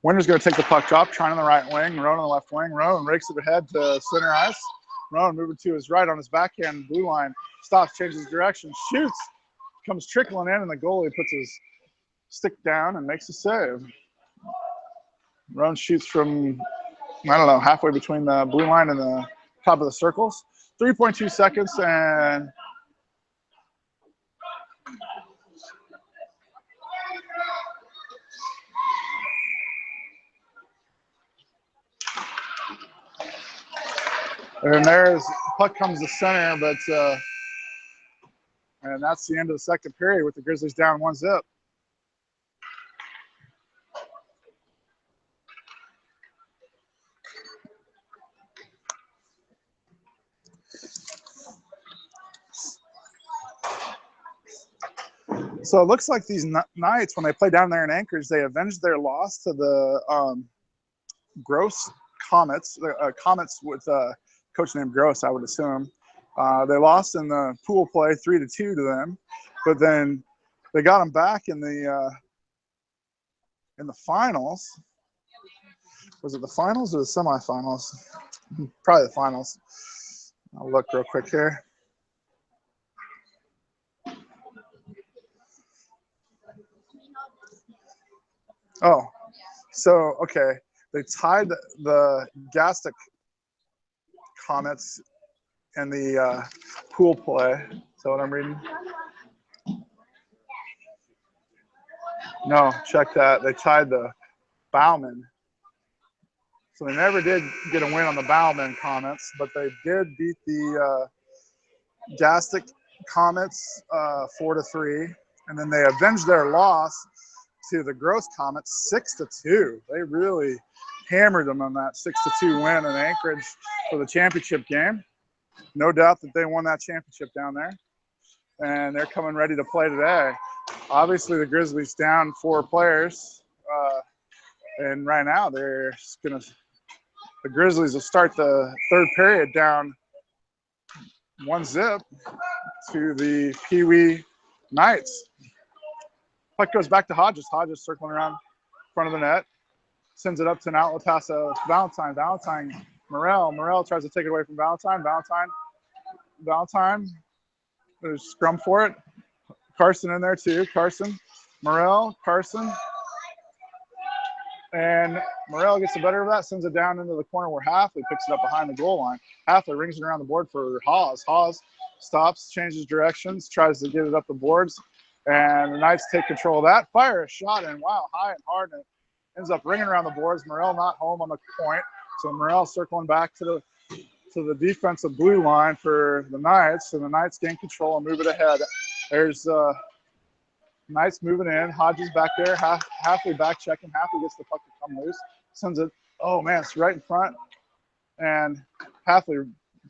Winner's going to take the puck drop, trying on the right wing, Roan on the left wing. Roan rakes it ahead to center ice. Roan moving to his right on his backhand, blue line, stops, changes direction, shoots, comes trickling in, and the goalie puts his stick down and makes a save. Roan shoots from, I don't know, halfway between the blue line and the top of the circles. 3.2 seconds, and there's puck comes to center, but and that's the end of the second period with the Grizzlies down 1-0. So it looks like these Knights, when they play down there in Anchorage, they avenged their loss to the Gross Comets. Comets with a coach named Gross, I would assume. They lost in the pool play 3-2 to them, but then they got them back in the finals. Was it the finals or the semifinals? Probably the finals. I'll look real quick here. Oh, so, okay. They tied the Gastic Comets in the pool play. Is that what I'm reading? No, check that. They tied the Bauman. So they never did get a win on the Bauman Comets, but they did beat the Gastic Comets 4-3. And then they avenged their loss to the Gross Comets 6-2. They really hammered them on that 6-2 win in Anchorage for the championship game. No doubt that they won that championship down there. And they're coming ready to play today. Obviously, the Grizzlies down 4 players. And right now, the Grizzlies will start the third period down 1-0 to the PeeWee Knights. Puck goes back to Hodges. Hodges circling around in front of the net. Sends it up to an outlet pass to Valentine. Valentine, Morel. Morel tries to take it away from Valentine. Valentine. There's scrum for it. Carson in there too. Carson. Morel. Carson. And Morel gets the better of that. Sends it down into the corner where Halfley picks it up behind the goal line. Halfley rings it around the board for Hawes. Hawes stops, changes directions, tries to get it up the boards. And the Knights take control of that. Fire a shot in. Wow, high and hard. And it ends up ringing around the boards. Morel not home on the point. So Morel circling back to the defensive blue line for the Knights. And the Knights gain control and move it ahead. There's Knights moving in. Hodges back there. Halfway back checking. Halfway gets the puck to come loose. Sends it. Oh, man, it's right in front. And Halfway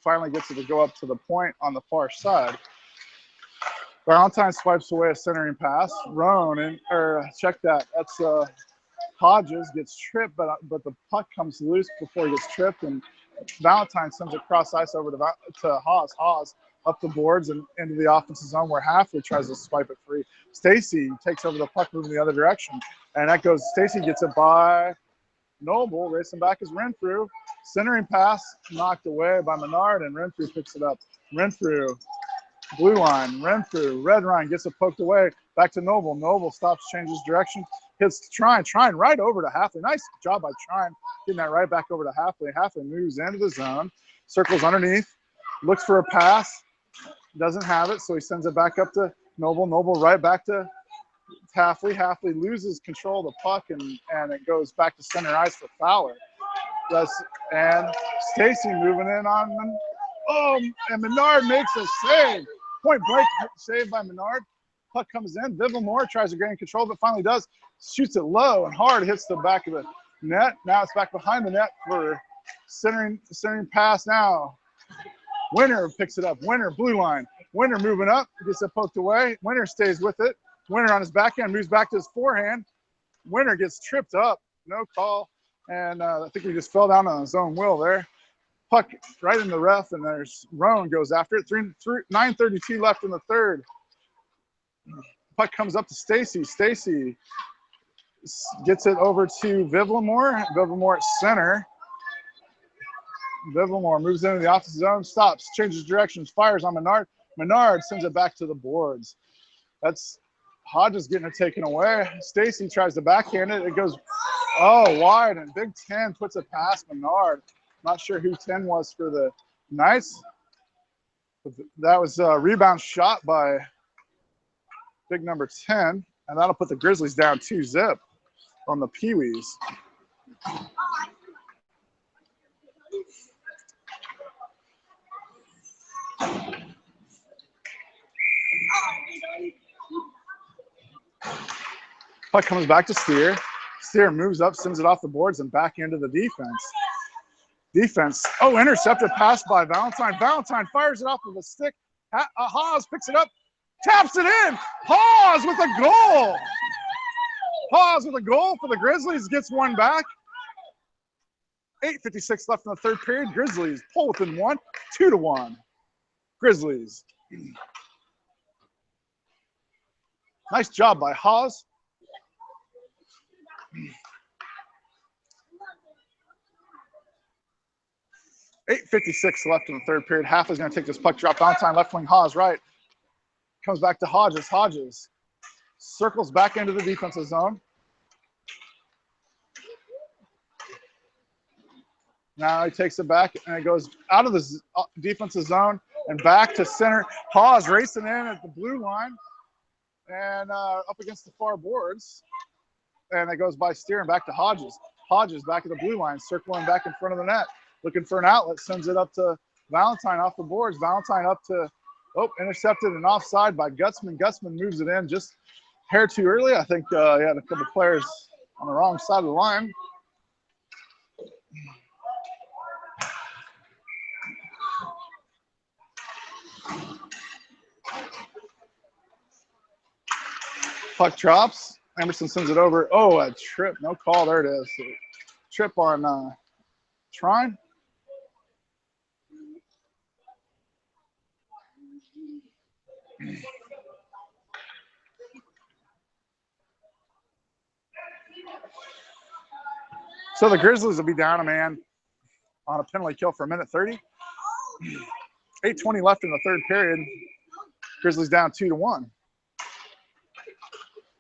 finally gets it to go up to the point on the far side. Valentine swipes away a centering pass. Roan, check that. That's Hodges gets tripped, but the puck comes loose before he gets tripped, and Valentine sends it cross ice over to Hawes. Hawes up the boards and into the offensive zone where Halfley tries to swipe it free. Stacy takes over the puck, moving the other direction, and that goes. Stacy gets it by Noble, racing back is Renfrew. Centering pass knocked away by Menard, and Renfrew picks it up. Renfrew. Blue line, Renfrew, red line gets it poked away. Back to Noble. Noble stops, changes direction, hits Trine right over to Halfley. Nice job by Trine, getting that right back over to Halfley. Halfley moves into the zone, circles underneath, looks for a pass, doesn't have it, so he sends it back up to Noble. Noble right back to Halfley. Halfley loses control of the puck, and it goes back to center ice for Fowler. And Stacy moving in on them. Oh, and Menard makes a save. Point blank save by Menard. Puck comes in. Vivamore tries to gain control, but finally does. Shoots it low and hard. Hits the back of the net. Now it's back behind the net for centering pass now. Winner picks it up. Winner, blue line. Winner moving up. Gets it poked away. Winner stays with it. Winner on his backhand moves back to his forehand. Winner gets tripped up. No call. And I think he just fell down on his own will there. Puck right in the ref, and there's Roan goes after it. 9:32 left in the third. Puck comes up to Stacy. Stacy Gets it over to Vivlamore. Vivlamore at center. Vivlamore moves into the offensive zone, stops, changes directions, fires on Menard. Menard sends it back to the boards. That's Hodges getting it taken away. Stacy tries to backhand it. It goes, wide, and Big 10 puts it past Menard. Not sure who 10 was for the Knights. That was a rebound shot by big number 10, and that'll put the Grizzlies down 2-zip on the PeeWees. Puck comes back to Steer. Steer moves up, sends it off the boards, and back into the defense. Intercepted pass by Valentine. Valentine fires it off of a stick. Haas picks it up, taps it in. Haas with a goal. Haas with a goal for the Grizzlies, gets one back. 8:56 left in the third period. Grizzlies pull within one, 2-1. Grizzlies. Nice job by Haas. $8:56 left in the third period. Half is going to take this puck drop. Valentine left wing, Haas right. Comes back to Hodges. Hodges circles back into the defensive zone. Now he takes it back and it goes out of the defensive zone and back to center. Haas racing in at the blue line and up against the far boards. And it goes by Steer and back to Hodges. Hodges back at the blue line, circling back in front of the net. Looking for an outlet, sends it up to Valentine off the boards. Valentine up to, intercepted and offside by Gutzman. Gutzman moves it in just a hair too early. I think he had a couple players on the wrong side of the line. Puck drops. Emerson sends it over. A trip. No call. There it is. Trip on Trine. So the Grizzlies will be down a man on a penalty kill for a minute 30. 8:20 left in the third period. Grizzlies down 2-1.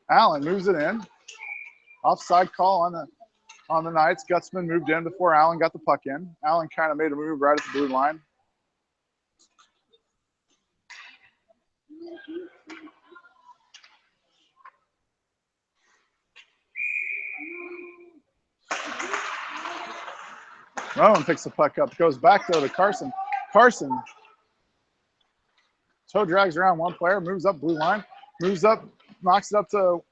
Allen moves it in. Offside call on the Knights. Gutzman moved in before Allen got the puck in. Allen kind of made a move right at the blue line. Rowan picks the puck up, goes back though to Carson. Carson toe drags around one player, moves up blue line, moves up, knocks it up to,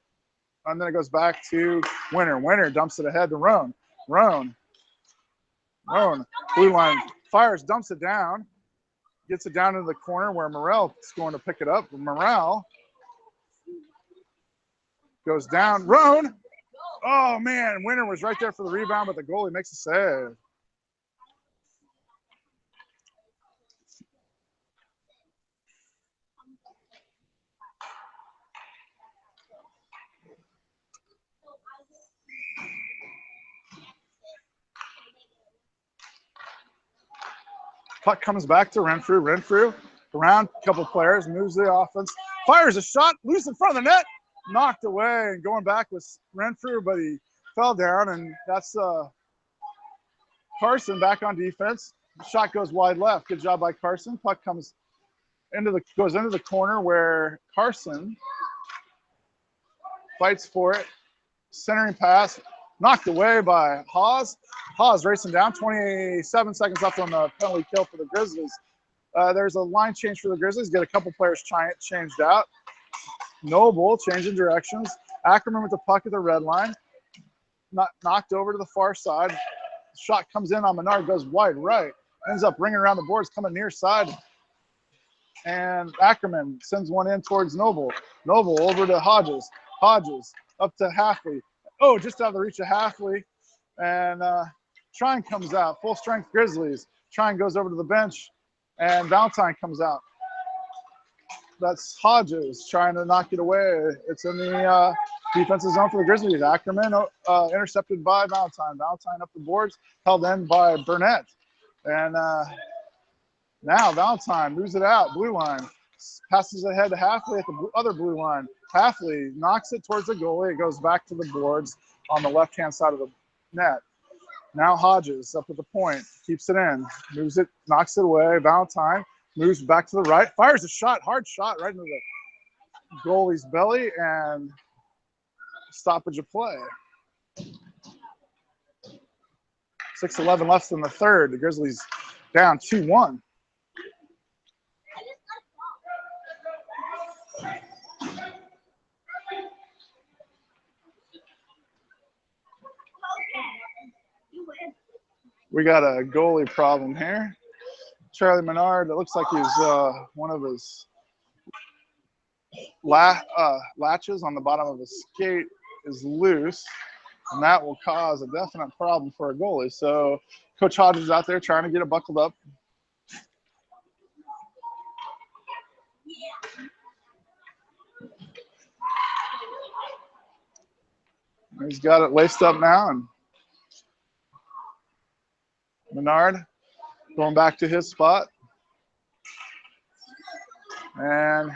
and then it goes back to Winter. Winter dumps it ahead to Roan. Roan, blue line, fires, dumps it down, gets it down into the corner where Morrell is going to pick it up. Morrell goes down. Roan, oh man, Winter was right there for the rebound, but the goalie makes a save. Puck comes back to Renfrew. Renfrew around a couple players, moves the offense, fires a shot, loose in front of the net, knocked away, and going back was Renfrew, but he fell down, and that's Carson back on defense. Shot goes wide left. Good job by Carson. Puck goes into the corner where Carson fights for it. Centering pass, knocked away by Haas. Haas racing down, 27 seconds left on the penalty kill for the Grizzlies. There's a line change for the Grizzlies. Get a couple players changed out. Noble changing directions. Ackerman with the puck at the red line. Knocked over to the far side. Shot comes in on Menard, goes wide right. Ends up ringing around the boards, coming near side. And Ackerman sends one in towards Noble. Noble over to Hodges. Hodges up to Halfley. Just out of the reach of Halfley. And Trine comes out. Full strength Grizzlies. Trine goes over to the bench. And Valentine comes out. That's Hodges trying to knock it away. It's in the Defensive zone for the Grizzlies. Ackerman intercepted by Valentine. Valentine up the boards, held in by Burnett. And now Valentine moves it out, blue line. Passes ahead to Halfley at the other blue line. Halfley knocks it towards the goalie. It goes back to the boards on the left-hand side of the net. Now Hodges up at the point, keeps it in, moves it, knocks it away. Valentine moves back to the right, fires a shot, hard shot right into the goalie's belly, and stoppage of play. 6:11 left in the third. The Grizzlies down 2-1. We got a goalie problem here. Charlie Menard, it looks like he's one of his latches on the bottom of his skate is loose, and that will cause a definite problem for a goalie. So Coach Hodges is out there trying to get it buckled up. He's got it laced up now, and Menard going back to his spot. And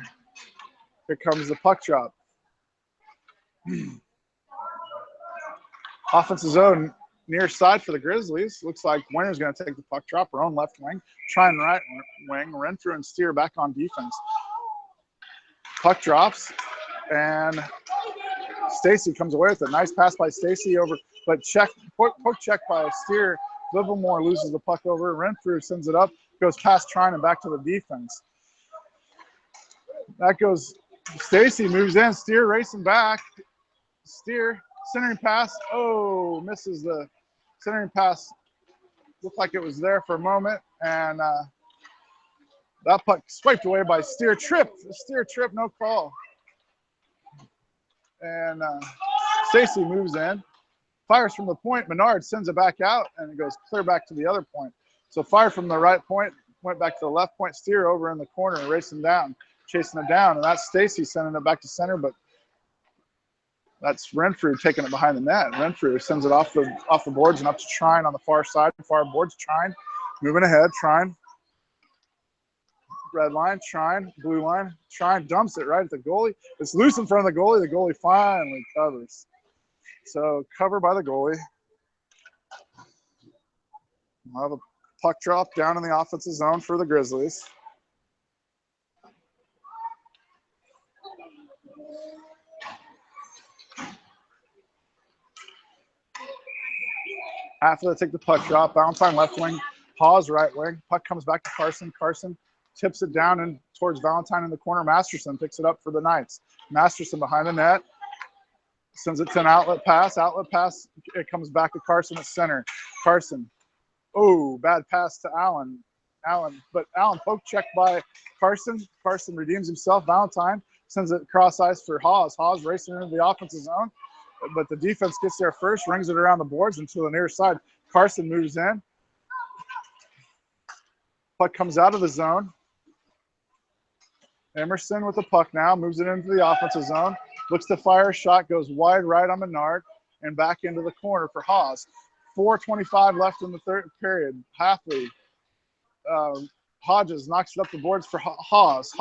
here comes the puck drop. Offensive zone near side for the Grizzlies. Looks like Winter's going to take the puck drop, her own left wing, try and right wing, run through and steer back on defense. Puck drops, and Stacy comes away with it. Nice pass by Stacy over, but poke check by Steer. Livermore loses the puck over. Renfrew sends it up, goes past Trine and back to the defense. That goes, Stacy moves in, Steer racing back. Steer, centering pass, oh, misses the centering pass. Looked like it was there for a moment, and that puck swiped away by Steer. Tripped, Steer trip, no call. And Stacy moves in, fires from the point. Menard sends it back out, and it goes clear back to the other point. So fired from the right point, went back to the left point. Steer over in the corner, racing down, chasing it down, and that's Stacy sending it back to center, but that's Renfrew taking it behind the net. Renfrew sends it off the boards and up to Trine on the far side, far boards. Trine moving ahead. Trine, red line. Trine, blue line. Trine dumps it right at the goalie. It's loose in front of the goalie. The goalie finally covers. So cover by the goalie. We'll have a puck drop down in the offensive zone for the Grizzlies. After they take the puck drop, Valentine left wing, Hawes right wing. Puck comes back to Carson. Carson tips it down and towards Valentine in the corner. Masterson picks it up for the Knights. Masterson behind the net. Sends it to an outlet pass. Outlet pass, it comes back to Carson at center. Carson, oh, bad pass to Allen. But Allen poke checked by Carson. Carson redeems himself. Valentine sends it cross ice for Hawes. Hawes racing into the offensive zone, but the defense gets there first, rings it around the boards into the near side. Carson moves in. Puck comes out of the zone. Emerson with the puck now, moves it into the offensive zone. Looks to fire a shot, goes wide right on Menard, and back into the corner for Hawes. 4:25 left in the third period. Halfley, Hodges knocks it up the boards for Hawes.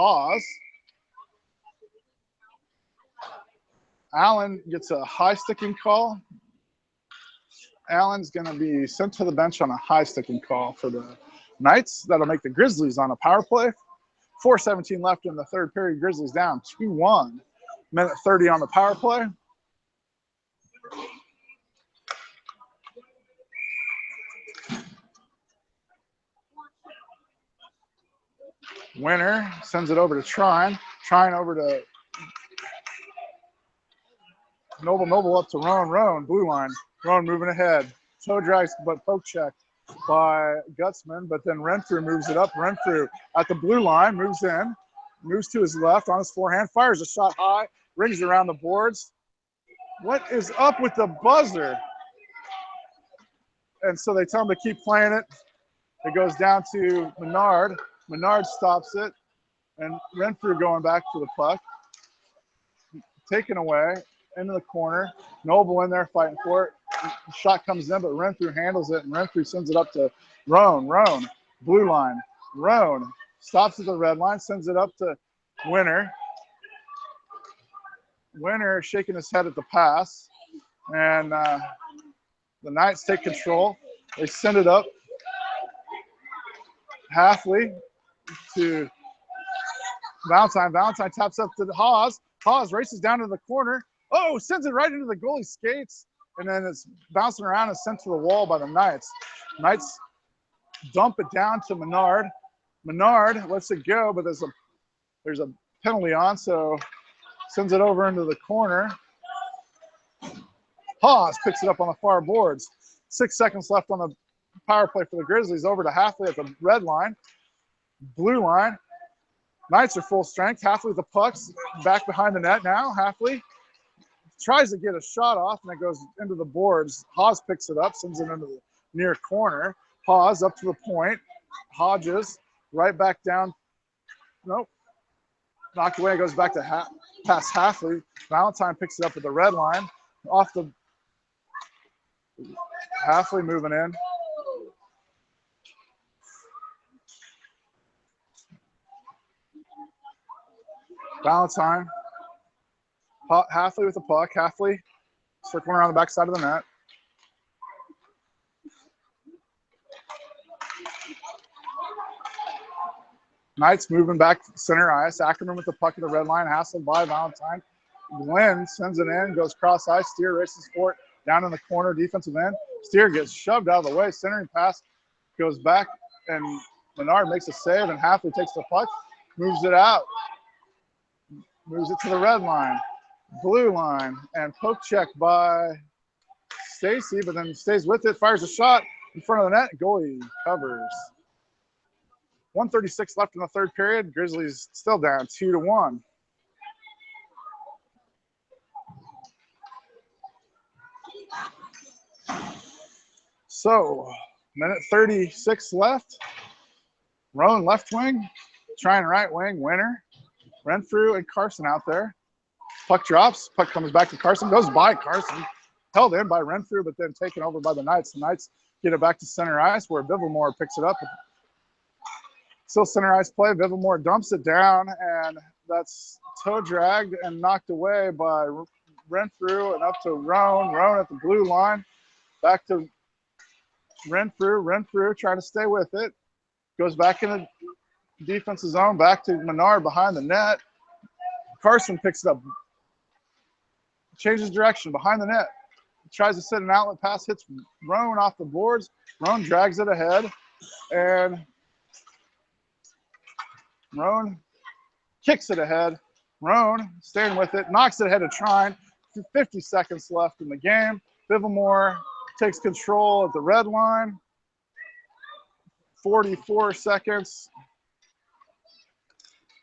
Allen gets a high sticking call. Allen's going to be sent to the bench on a high sticking call for the Knights. That'll make the Grizzlies on a power play. 4:17 left in the third period. Grizzlies down 2-1. Minute 30 on the power play. Winner sends it over to Trine. Trine over to Noble up to Roan, blue line. Roan moving ahead. Toe drags, but poke check by Gutzman, but then Renfrew moves it up. Renfrew at the blue line, moves in, moves to his left on his forehand, fires a shot high, rings around the boards. What is up with the buzzer? And so they tell him to keep playing it. It goes down to Menard. Menard stops it, and Renfrew going back to the puck. Taken away. into the corner. Noble in there fighting for it. Shot comes in, but Renfrew handles it, and Renfrew sends it up to Roan. Roan, blue line. Roan stops at the red line, sends it up to Winner. Winner shaking his head at the pass, and the Knights take control. They send it up Halfley to Valentine. Valentine taps up to the Hawes. Hawes races down to the corner. Oh, sends it right into the goalie skates, and then it's bouncing around and sent to the wall by the Knights. Knights dump it down to Menard. Menard lets it go, but there's a penalty on, so sends it over into the corner. Hawes picks it up on the far boards. 6 seconds left on the power play for the Grizzlies. Over to Halfley at the red line. Blue line. Knights are full strength. Halfley with the pucks back behind the net now. Halfley tries to get a shot off, and it goes into the boards. Hawes picks it up, sends it into the near corner. Hawes up to the point. Hodges right back down. Nope. Knocked away. Goes back to past Halfley. Valentine picks it up at the red line. Off the Halfley moving in. Valentine. Halfley with the puck. Halfley circling around the backside of the net. Knights moving back center ice. Ackerman with the puck at the red line. Hassled by Valentine. Glenn sends it in. Goes cross ice. Steer races for it. Down in the corner. Defensive end. Steer gets shoved out of the way. Centering pass goes back. And Menard makes a save. And Halfley takes the puck. Moves it out. Moves it to the red line. Blue line. And poke check by Stacy. But then stays with it. Fires a shot in front of the net. Goalie covers. 1:36 left in the third period. Grizzlies still down 2-1. So, minute 36 left. Roan left wing, trying right wing, Winner. Renfrew and Carson out there. Puck drops. Puck comes back to Carson. Goes by Carson. Held in by Renfrew, but then taken over by the Knights. The Knights get it back to center ice where Vivamore picks it up. Still center ice play. Vivamore dumps it down, and that's toe dragged and knocked away by Renfrew and up to Roan. Roan at the blue line. Back to Renfrew. Renfrew trying to stay with it. Goes back in the defensive zone. Back to Menard behind the net. Carson picks it up. Changes direction behind the net. Tries to set an outlet pass. Hits Roan off the boards. Roan drags it ahead. And Roan kicks it ahead. Roan staying with it. Knocks it ahead of Trine. 50 seconds left in the game. Vivamore takes control at the red line. 44 seconds.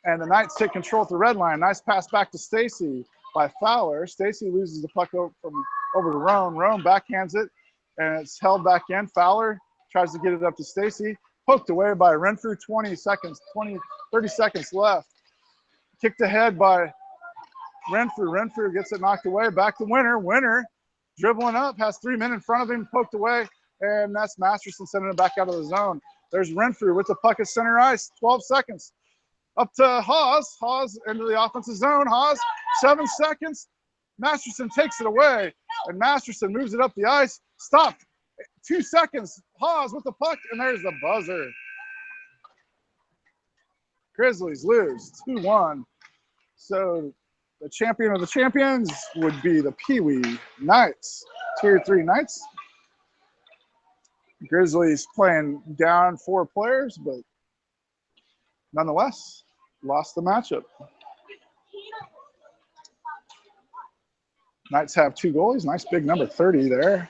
And the Knights take control at the red line. Nice pass back to Stacy by Fowler. Stacy loses the puck over to Roan. Roan backhands it, and it's held back in. Fowler tries to get it up to Stacy. Poked away by Renfrew. 30 seconds left. Kicked ahead by Renfrew. Renfrew gets it knocked away. Back to Winner. Winner dribbling up. Has 3 men in front of him. Poked away. And that's Masterson sending it back out of the zone. There's Renfrew with the puck at center ice. 12 seconds. Up to Hawes. Hawes into the offensive zone. Hawes, 7 seconds. Masterson takes it away. And Masterson moves it up the ice. Stopped. 2 seconds. Hawes with the puck. And there's the buzzer. Grizzlies lose 2-1. So the champion of the champions would be the PeeWee Knights. Tier 3 Knights. Grizzlies playing down 4 players, but nonetheless, lost the matchup. Knights have 2 goalies. Nice big number 30 there.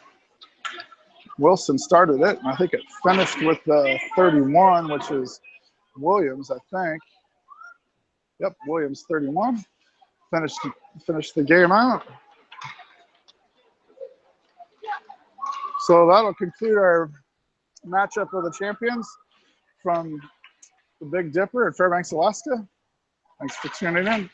Wilson started it, and I think it finished with the 31, which is Williams, I think. Yep, Williams 31. Finished the game out. So that'll conclude our matchup of the champions from the Big Dipper at Fairbanks, Alaska. Thanks for tuning in.